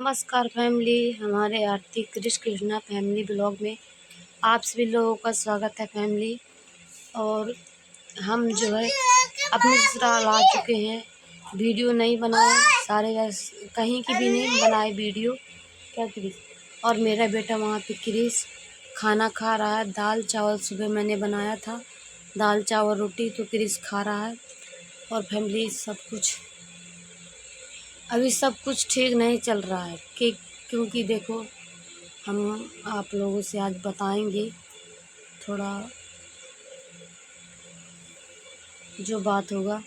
नमस्कार फैमिली, हमारे आरती Krishna Krishna family blog में आप सभी लोगों का स्वागत है फैमिली। और हम जो है अपने ससुराल आ चुके हैं। वीडियो नहीं बनाए, सारे कहीं की भी नहीं बनाए वीडियो। क्या क्रिस? और मेरा बेटा वहाँ पे क्रिस खाना खा रहा है। दाल चावल सुबह मैंने बनाया था, दाल चावल रोटी, तो क्रिस खा रहा है। और फैमिली अभी सब कुछ ठीक नहीं चल रहा है क्योंकि देखो, हम आप लोगों से आज बताएंगे थोड़ा जो बात होगा।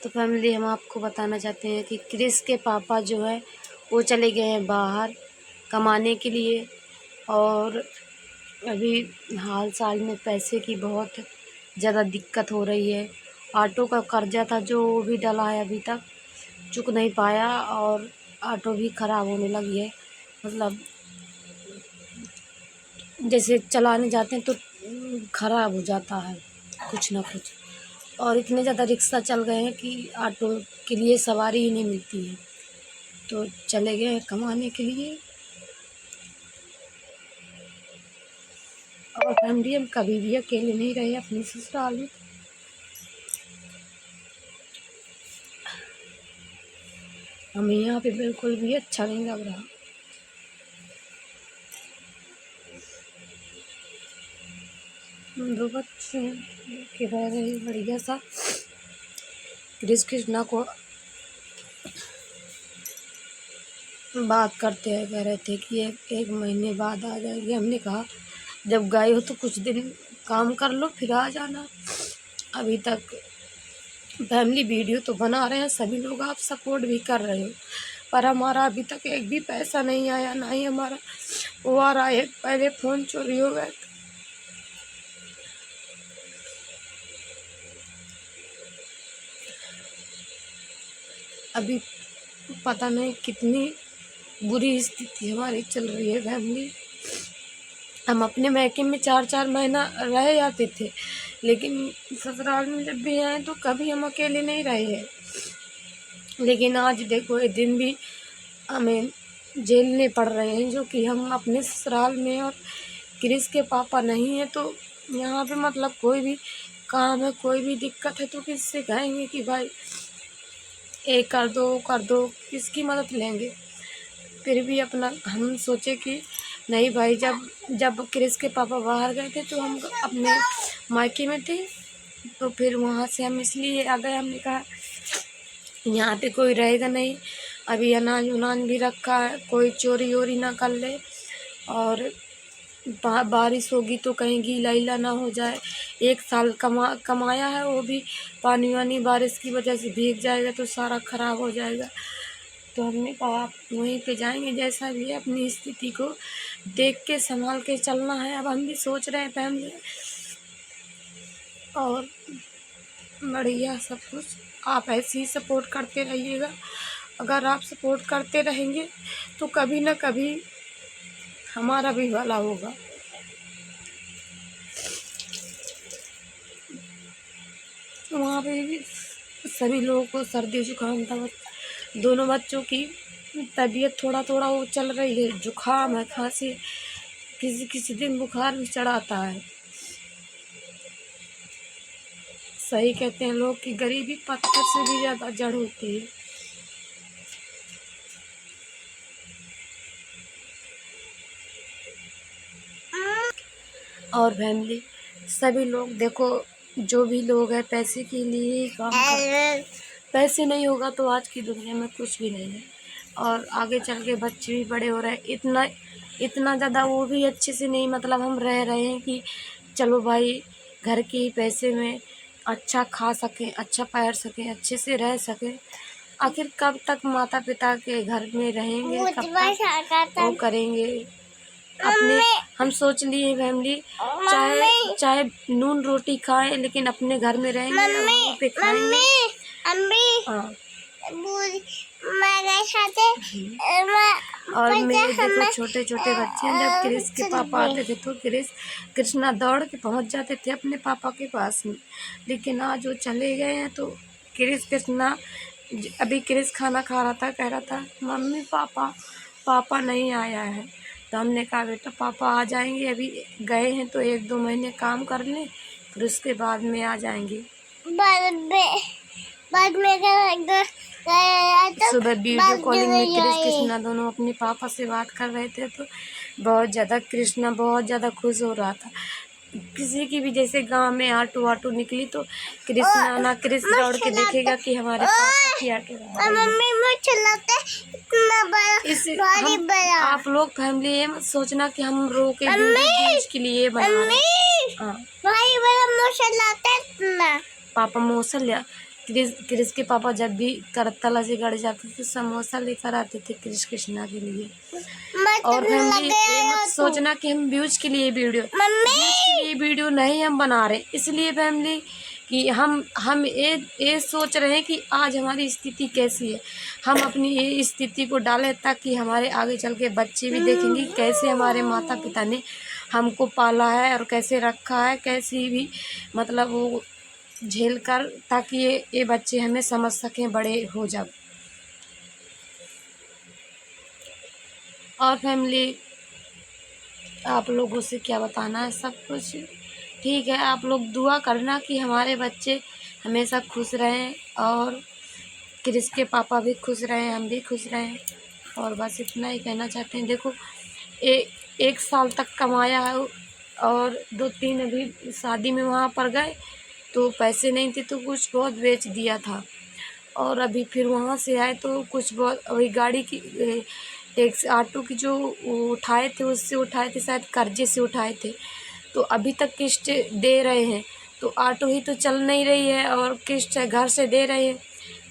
तो फैमिली, हम आपको बताना चाहते हैं कि क्रिस के पापा जो है वो चले गए हैं बाहर कमाने के लिए। और अभी हाल साल में पैसे की बहुत ज़्यादा दिक्कत हो रही है। ऑटो का कर्जा था जो वो भी डला है, अभी तक चुक नहीं पाया। और ऑटो भी ख़राब होने लगी है, मतलब जैसे चलाने जाते हैं तो ख़राब हो जाता है कुछ ना कुछ। और इतने ज़्यादा रिक्शा चल गए हैं कि ऑटो के लिए सवारी ही नहीं मिलती है, तो चले गए हैं कमाने के लिए। और फैमिली, हम कभी भी अकेले नहीं रहे अपनी ससुराल में। हमें यहाँ पे बिल्कुल भी अच्छा नहीं लग रहा। दो बच्चे के रह रहे बढ़िया सा। कृष्णा को बात करते हैं, कह रहे थे कि एक महीने बाद आ जाएंगे। हमने कहा जब गए हो तो कुछ दिन काम कर लो फिर आ जाना। अभी तक फैमिली वीडियो तो बना रहे हैं, सभी लोग आप सपोर्ट भी कर रहे हो, पर हमारा अभी तक एक भी पैसा नहीं आया, ना ही हमारा वो आ रहा है। पहले फ़ोन चोरी हो गए। अभी पता नहीं कितनी बुरी स्थिति हमारी चल रही है फैमिली। हम अपने मैके में 4-4 महीना रह जाते थे, लेकिन ससुराल में जब भी आए तो कभी हम अकेले नहीं रहे हैं। लेकिन आज देखो, ये दिन भी हमें झेलने पड़ रहे हैं, जो कि हम अपने ससुराल में। और क्रिस के पापा नहीं है तो यहाँ पे मतलब कोई भी काम है, कोई भी दिक्कत है तो किससे कहेंगे कि भाई ये कर दो, वो कर दो, किसकी मदद लेंगे। फिर भी अपना हम सोचे कि नहीं भाई, जब जब क्रिस के पापा बाहर गए थे तो हम अपने मायके में थे, तो फिर वहाँ से हम इसलिए आ गए। हमने कहा यहाँ पे कोई रहेगा नहीं, अभी अनाज उनाज भी रखा है, कोई चोरी वोरी ना कर ले। और बारिश होगी तो कहीं गीला ईला ना हो जाए। एक साल कमाया है, वो भी पानी वानी बारिश की वजह से भीग जाएगा तो सारा खराब हो जाएगा। तो हमने कहा आप वहीं पे जाएंगे, जैसा भी है अपनी स्थिति को देख के संभाल के चलना है। अब हम भी सोच रहे हैं फैमिली, और बढ़िया सब कुछ। आप ऐसे ही सपोर्ट करते रहिएगा। अगर आप सपोर्ट करते रहेंगे तो कभी ना कभी हमारा भी भला होगा। वहाँ पे भी सभी लोगों को सर्दी जुकाम था। दोनों बच्चों की तबीयत थोड़ा थोड़ा वो चल रही है, जुकाम है, खांसी, किसी किसी दिन बुखार भी चढ़ाता है। सही कहते हैं लोग कि गरीबी पत्थर से भी ज़्यादा जड़ होती है। और फैमिली, सभी लोग देखो, जो भी लोग हैं पैसे के लिए ही काम करते हैं। पैसे नहीं होगा तो आज की दुनिया में कुछ भी नहीं है। और आगे चल के बच्चे भी बड़े हो रहे हैं, इतना इतना ज़्यादा वो भी अच्छे से नहीं, मतलब हम रह रहे हैं कि चलो भाई घर के ही पैसे में अच्छा खा सकें, अच्छा पैर सकें, अच्छे से रह सकें। आखिर कब तक माता पिता के घर में रहेंगे, कब तक वो करेंगे अपने। हम सोच लिए फैमिली, चाहे चाहे नून रोटी खाएं लेकिन अपने घर में रहेंगे, वहाँ पे खाएंगे। हाँ। और मेरे देखो छोटे छोटे बच्चे हैं, जब क्रिस के पापा आते थे तो कृष्णा दौड़ के पहुंच जाते थे अपने पापा के पास में। लेकिन आज वो चले गए हैं तो क्रिस कृष्णा अभी क्रिस खाना खा रहा था, कह रहा था मम्मी पापा नहीं आया है। तो हमने कहा बेटा पापा आ जाएंगे, अभी गए हैं तो 1-2 महीने काम कर लें, फिर उसके बाद में आ जाएंगे। बाद में सुबह वीडियो कॉलिंग में क्रिस कृष्णा दोनों अपने पापा से बात कर रहे थे, तो बहुत ज़्यादा कृष्णा बहुत ज़्यादा खुश हो रहा था। किसी की भी जैसे गांव में ऑटो निकली तो कृष्णा ना क्रिस दौड़ के देखेगा कि हमारे पापा की ऑटो आ रही है। आप लोग फैमिली ये मत सोचना कि हम रो के व्यूज के लिए बना रहे हैं। पापा समोसा लिया। क्रिस के पापा जब भी करतला से गड़ जाते थे समोसा लेकर आते थे क्रिस कृष्णा के लिए। और फैमिली ये मत सोचना कि हम व्यूज के लिए वीडियो नहीं हम बना रहे, इसलिए फैमिली कि हम ये सोच रहे हैं कि आज हमारी स्थिति कैसी है, हम अपनी ये स्थिति को डालें ताकि हमारे आगे चल के बच्चे भी देखेंगे कैसे हमारे माता पिता ने हमको पाला है और कैसे रखा है, कैसी भी मतलब वो झेल कर, ताकि ये बच्चे हमें समझ सकें बड़े हो जब। और फैमिली आप लोगों से क्या बताना है, सब कुछ ठीक है। आप लोग दुआ करना कि हमारे बच्चे हमेशा खुश रहें और क्रिस के पापा भी खुश रहें, हम भी खुश रहें। और बस इतना ही कहना चाहते हैं। देखो 1 साल तक कमाया है और 2-3 अभी शादी में वहाँ पर गए तो पैसे नहीं थे तो कुछ बहुत बेच दिया था, और अभी फिर वहाँ से आए तो कुछ बहुत वही गाड़ी की टैक्सी ऑटो की जो उठाए थे उससे उठाए थे, शायद कर्जे से उठाए थे, तो अभी तक किस्त दे रहे हैं। तो ऑटो ही तो चल नहीं रही है और किस्त घर से दे रहे हैं,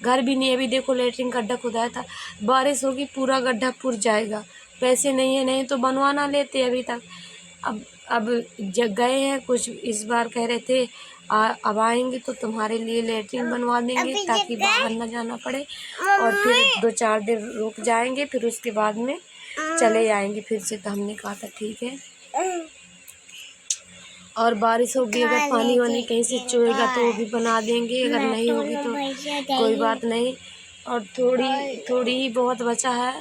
घर भी नहीं। अभी देखो लेटरिन गड्ढा खुदाया था, बारिश होगी पूरा गड्ढा पुर जाएगा, पैसे नहीं है, नहीं तो बनवा ना लेते अभी तक। अब जग गए हैं, कुछ इस बार कह रहे थे अब आएंगे तो तुम्हारे लिए लेटरिन बनवा देंगे ताकि बाहर ना जाना पड़े, और फिर 2-4 दिन रुक जाएंगे, फिर उसके बाद में चले आएंगे फिर से। तो हमने कहा था ठीक है। और बारिश होगी, अगर पानी वानी कहीं से चुएगा तो वो भी बना देंगे, अगर नहीं होगी तो कोई बात नहीं। और थोड़ी ही बहुत बचा है,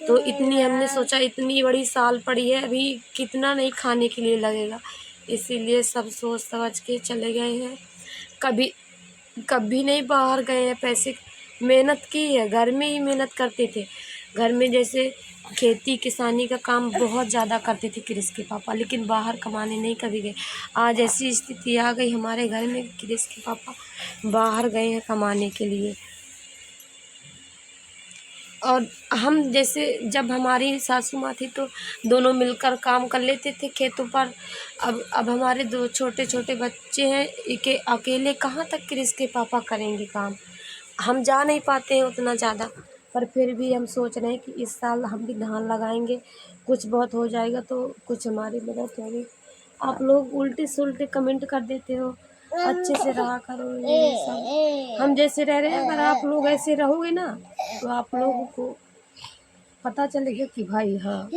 तो इतनी हमने सोचा इतनी बड़ी साल पड़ी है, अभी कितना नहीं खाने के लिए लगेगा, इसीलिए सब सोच समझ के चले गए हैं। कभी नहीं बाहर गए हैं, पैसे मेहनत की है, घर में ही मेहनत करते थे। घर में जैसे खेती किसानी का काम बहुत ज़्यादा करते थे क्रिस के पापा, लेकिन बाहर कमाने नहीं कभी गए। आज ऐसी स्थिति आ गई हमारे घर में, क्रिस के पापा बाहर गए हैं कमाने के लिए। और हम जैसे जब हमारी सासू माँ थी तो दोनों मिलकर काम कर लेते थे खेतों पर। अब हमारे 2 छोटे बच्चे हैं, एक अकेले कहाँ तक क्रिस के पापा करेंगे काम, हम जा नहीं पाते हैं उतना ज़्यादा। पर फिर भी हम सोच रहे हैं कि इस साल हम भी धान लगाएंगे, कुछ बहुत हो जाएगा तो कुछ हमारी मदद होगी। आप लोग उल्टे सुलटे कमेंट कर देते हो, अच्छे से रहा करो ये सब। हम जैसे रह रहे हैं अगर आप लोग ऐसे रहोगे ना तो आप लोगों को पता चलेगा कि भाई हाँ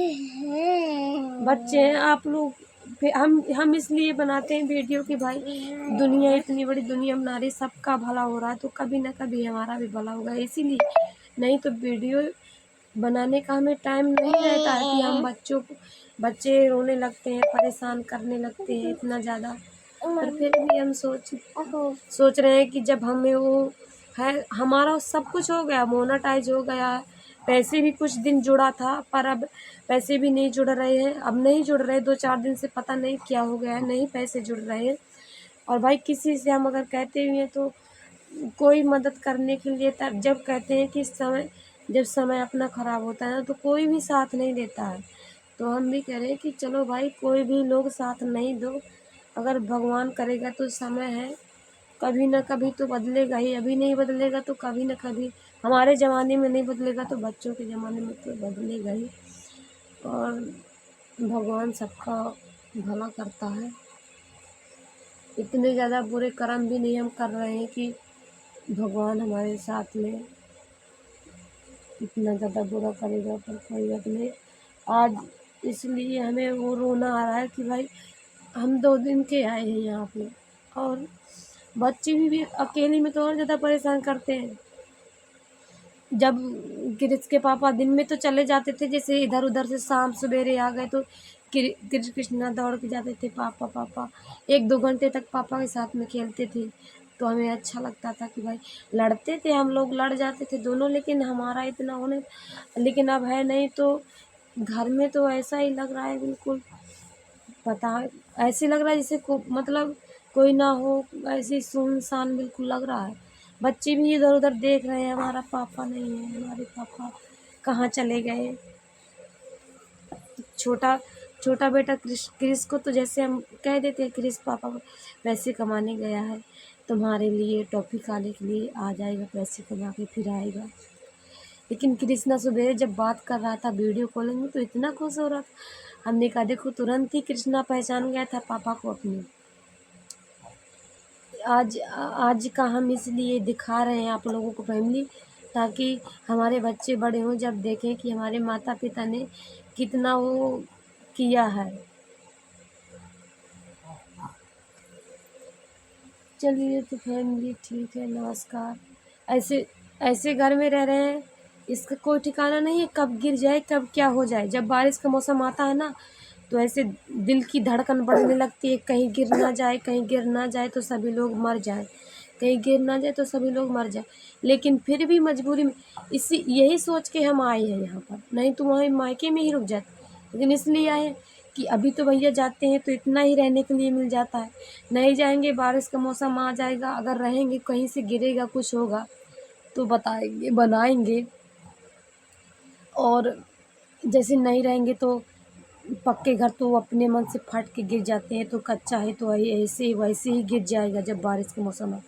बच्चे हैं आप लोग। फिर हम इसलिए बनाते हैं वीडियो कि भाई दुनिया इतनी बड़ी दुनिया बना रही, सबका भला हो रहा है तो कभी ना कभी हमारा भी भला होगा, इसीलिए। नहीं तो वीडियो बनाने का हमें टाइम नहीं रहता है कि हम बच्चे रोने लगते हैं, परेशान करने लगते हैं इतना ज़्यादा। पर फिर भी हम सोच रहे हैं कि जब हमें वो है, हमारा सब कुछ हो गया, मोनेटाइज हो गया, पैसे भी कुछ दिन जुड़ा था, पर अब पैसे भी नहीं जुड़ रहे हैं, अब नहीं जुड़ रहे, 2-4 दिन से पता नहीं क्या हो गया है, नहीं पैसे जुड़ रहे हैं। और भाई किसी से हम अगर कहते हुए हैं तो कोई मदद करने के लिए, तब जब कहते हैं कि जब समय अपना ख़राब होता है ना तो कोई भी साथ नहीं देता है। तो हम भी कह रहे हैं कि चलो भाई कोई भी लोग साथ नहीं दो, अगर भगवान करेगा तो समय है, कभी ना कभी तो बदलेगा ही, अभी नहीं बदलेगा तो कभी ना कभी, हमारे ज़माने में नहीं बदलेगा तो बच्चों के ज़माने में तो बदलेगा ही। और भगवान सबका भला करता है, इतने ज़्यादा बुरे कर्म भी नहीं हम कर रहे हैं कि भगवान हमारे साथ में इतना ज़्यादा बुरा करेगा, पर कोई बात नहीं। आज इसलिए हमें वो रोना आ रहा है कि भाई हम 2 दिन के आए हैं यहाँ पे, और बच्चे भी अकेले में तो और ज़्यादा परेशान करते हैं। जब क्रिस के पापा दिन में तो चले जाते थे, जैसे इधर उधर से शाम सवेरे आ गए तो कृष्णा दौड़ के जाते थे, पापा पापा। 1-2 घंटे तक पापा के साथ में खेलते थे, तो हमें अच्छा लगता था कि भाई लड़ते थे, हम लोग लड़ जाते थे दोनों, लेकिन हमारा इतना होने, लेकिन अब है नहीं। तो घर में तो ऐसा ही लग रहा है, बिल्कुल पता ऐसे लग रहा है जैसे मतलब कोई ना हो, ऐसे ही सुनसान बिल्कुल लग रहा है। बच्चे भी इधर उधर देख रहे हैं, हमारा पापा नहीं है, हमारे पापा कहाँ चले गए। छोटा छोटा बेटा क्रिस को तो जैसे हम कह देते हैं क्रिस पापा पैसे कमाने गया है, तुम्हारे लिए टॉफ़ी खाने के लिए आ जाएगा, पैसे कमा के फिर आएगा। लेकिन कृष्णा सुबह जब बात कर रहा था वीडियो कॉलिंग में तो इतना खुश हो रहा था। हमने कहा देखो, तुरंत ही कृष्णा पहचान गया था पापा को अपने। आज आज का हम इसलिए दिखा रहे हैं आप लोगों को फैमिली, ताकि हमारे बच्चे बड़े हों जब देखें कि हमारे माता पिता ने कितना वो किया है। चलिए तो फैमिली ठीक है, नमस्कार। ऐसे ऐसे घर में रह रहे हैं, इसका कोई ठिकाना नहीं है, कब गिर जाए कब क्या हो जाए। जब बारिश का मौसम आता है ना, तो ऐसे दिल की धड़कन बढ़ने लगती है, कहीं गिर ना जाए, कहीं गिर ना जाए तो सभी लोग मर जाएं, कहीं गिर ना जाए तो सभी लोग मर जाएं। लेकिन फिर भी मजबूरी में इसी यही सोच के हम आए हैं यहाँ पर, नहीं तो वहीं मायके में ही रुक जाते। लेकिन इसलिए आए हैं कि अभी तो भैया जाते हैं तो इतना ही रहने के लिए मिल जाता है, नहीं जाएंगे बारिश का मौसम आ जाएगा, अगर रहेंगे कहीं से गिरेगा कुछ होगा तो बताएंगे बनाएंगे, और जैसे नहीं रहेंगे तो पक्के घर तो अपने मन से फट के गिर जाते हैं, तो कच्चा है तो ऐसे वैसे ही गिर जाएगा जब बारिश का मौसम आए,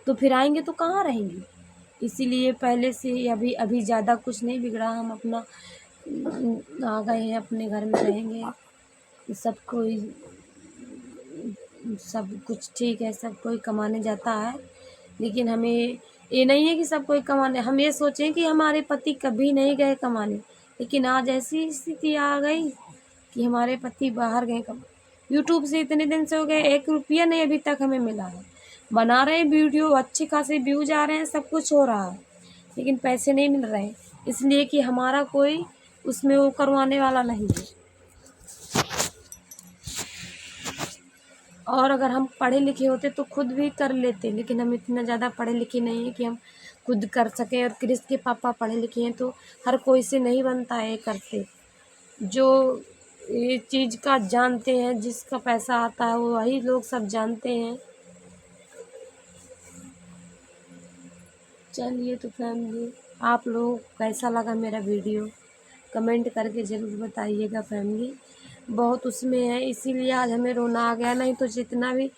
तो फिर आएंगे तो कहाँ रहेंगे। इसीलिए पहले से ही अभी अभी ज़्यादा कुछ नहीं बिगड़ा, हम अपना आ गए हैं, अपने घर में रहेंगे। सब कोई सब कुछ ठीक है, सब कोई कमाने जाता है, लेकिन हमें ये नहीं है कि सब कोई कमाने, हम ये सोचें कि हमारे पति कभी नहीं गए कमाने, लेकिन आज ऐसी स्थिति आ गई कि हमारे पति बाहर गए कमाने। यूट्यूब से इतने दिन से हो गए, 1 रुपया नहीं अभी तक हमें मिला है। बना रहे हैं वीडियो, अच्छे खासे व्यूज आ रहे हैं, सब कुछ हो रहा है, लेकिन पैसे नहीं मिल रहे हैं, इसलिए कि हमारा कोई उसमें वो करवाने वाला नहीं है। और अगर हम पढ़े लिखे होते तो खुद भी कर लेते, लेकिन हम इतना ज़्यादा पढ़े लिखे नहीं हैं कि हम खुद कर सकें। और क्रिस के पापा पढ़े लिखे हैं, तो हर कोई से नहीं बनता है करते। जो ये चीज़ का जानते हैं, जिसका पैसा आता है वो वही लोग सब जानते हैं। चलिए तो फैमिली, आप लोगों को कैसा लगा मेरा वीडियो कमेंट करके ज़रूर बताइएगा फैमिली। बहुत उसमें है, इसीलिए आज हमें रोना आ गया, नहीं तो जितना भी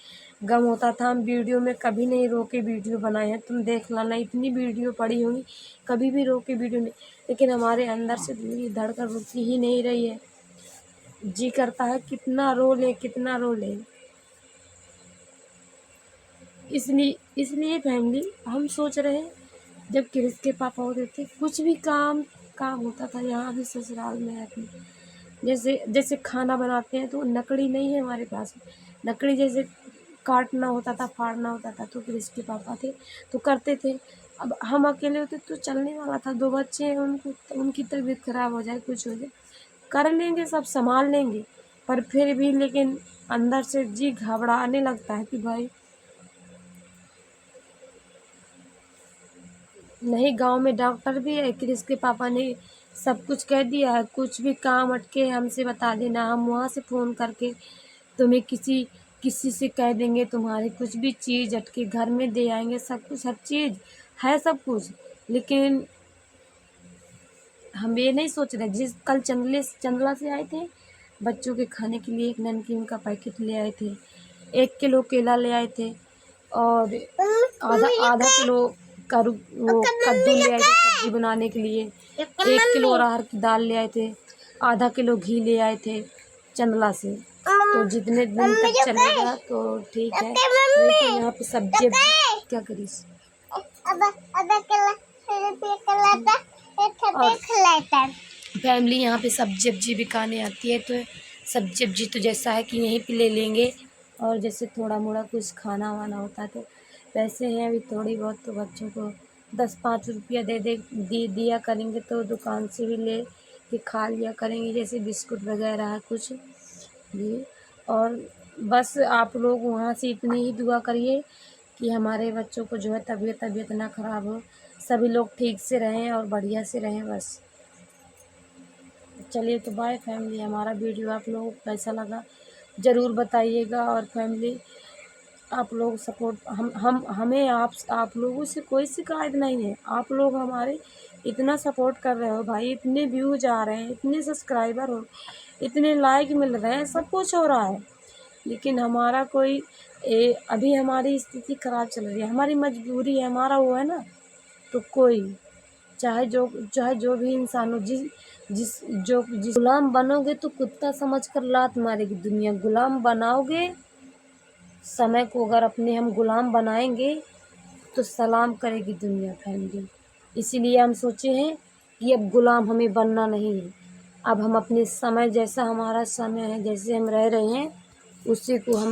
गम होता था हम वीडियो में कभी नहीं रो के वीडियो बनाए हैं। तुम देख लाना, इतनी वीडियो पड़ी होंगी, कभी भी रो के वीडियो नहीं, लेकिन हमारे अंदर से दिल की धड़कन रुकती ही नहीं रही है। जी करता है कितना रो लें कितना रो लें। इसलिए इसलिए फैमिली हम सोच रहे हैं, जब क्रिस के पापा होते थे कुछ भी काम काम होता था यहाँ भी ससुराल में अपने, जैसे जैसे खाना बनाते हैं तो लकड़ी नहीं है हमारे पास, लकड़ी जैसे काटना होता था फाड़ना होता था तो क्रिस के पापा थे तो करते थे। अब हम अकेले होते तो चलने वाला था, 2 बच्चे हैं, उनकी तबीयत खराब हो जाए कुछ हो जाए, कर लेंगे सब संभाल लेंगे, पर फिर भी लेकिन अंदर से जी घबराने लगता है कि भाई नहीं। गांव में डॉक्टर भी है, क्रिस के पापा ने सब कुछ कह दिया है, कुछ भी काम अटके हमसे बता देना, हम वहाँ से फ़ोन करके तुम्हें किसी किसी से कह देंगे, तुम्हारी कुछ भी चीज़ अटके घर में दे आएंगे, सब कुछ हर चीज़ है सब कुछ। लेकिन हम ये नहीं सोच रहे, जिस कल चंदला से आए थे बच्चों के खाने के लिए एक नमकीन का पैकेट ले आए थे, 1 किलो केला ले आए थे, और आधा आधा किलो वो कद्दू ले आए थे सब्जी बनाने के लिए, 1 किलो अरहर की दाल ले आए थे, आधा किलो घी ले आए थे चंदला से। तो जितने दिन तक चलेगा तो ठीक है, नहीं तो यहाँ पे सब्जी क्या करीस फैमिली यहाँ पे सब्जी भी खाने आती है, तो सब्जी तो जैसा है कि यहीं पे ले लेंगे, और जैसे थोड़ा मोड़ा कुछ खाना वाना होता है तो पैसे हैं अभी थोड़ी बहुत, तो बच्चों को 10-5 रुपया दे दिया करेंगे तो दुकान से भी ले के खा लिया करेंगे, जैसे बिस्कुट वगैरह है कुछ भी। और बस आप लोग वहाँ से इतनी ही दुआ करिए कि हमारे बच्चों को जो है तबीयत ना ख़राब हो, सभी लोग ठीक से रहें और बढ़िया से रहें बस। चलिए तो बाय फैमिली। हमारा वीडियो आप लोगों को कैसा लगा ज़रूर बताइएगा। और फैमिली आप लोग सपोर्ट हमें आप लोगों से कोई शिकायत नहीं है। आप लोग हमारे इतना सपोर्ट कर रहे हो भाई, इतने व्यूज आ रहे हैं, इतने सब्सक्राइबर हो, इतने लाइक मिल रहे हैं, सब कुछ हो रहा है, लेकिन हमारा कोई अभी हमारी स्थिति ख़राब चल रही है, हमारी मजबूरी है, हमारा वो है ना। तो कोई चाहे जो भी इंसान हो, जिस गुलाम बनोगे तो कुत्ता समझकर लात मारेगी दुनिया। गुलाम बनाओगे, समय को अगर अपने हम गुलाम बनाएंगे तो सलाम करेगी दुनिया फैमिली। इसीलिए हम सोचे हैं कि अब गुलाम हमें बनना नहीं है। अब हम अपने समय, जैसा हमारा समय है, जैसे हम रह रहे हैं, उसी को हम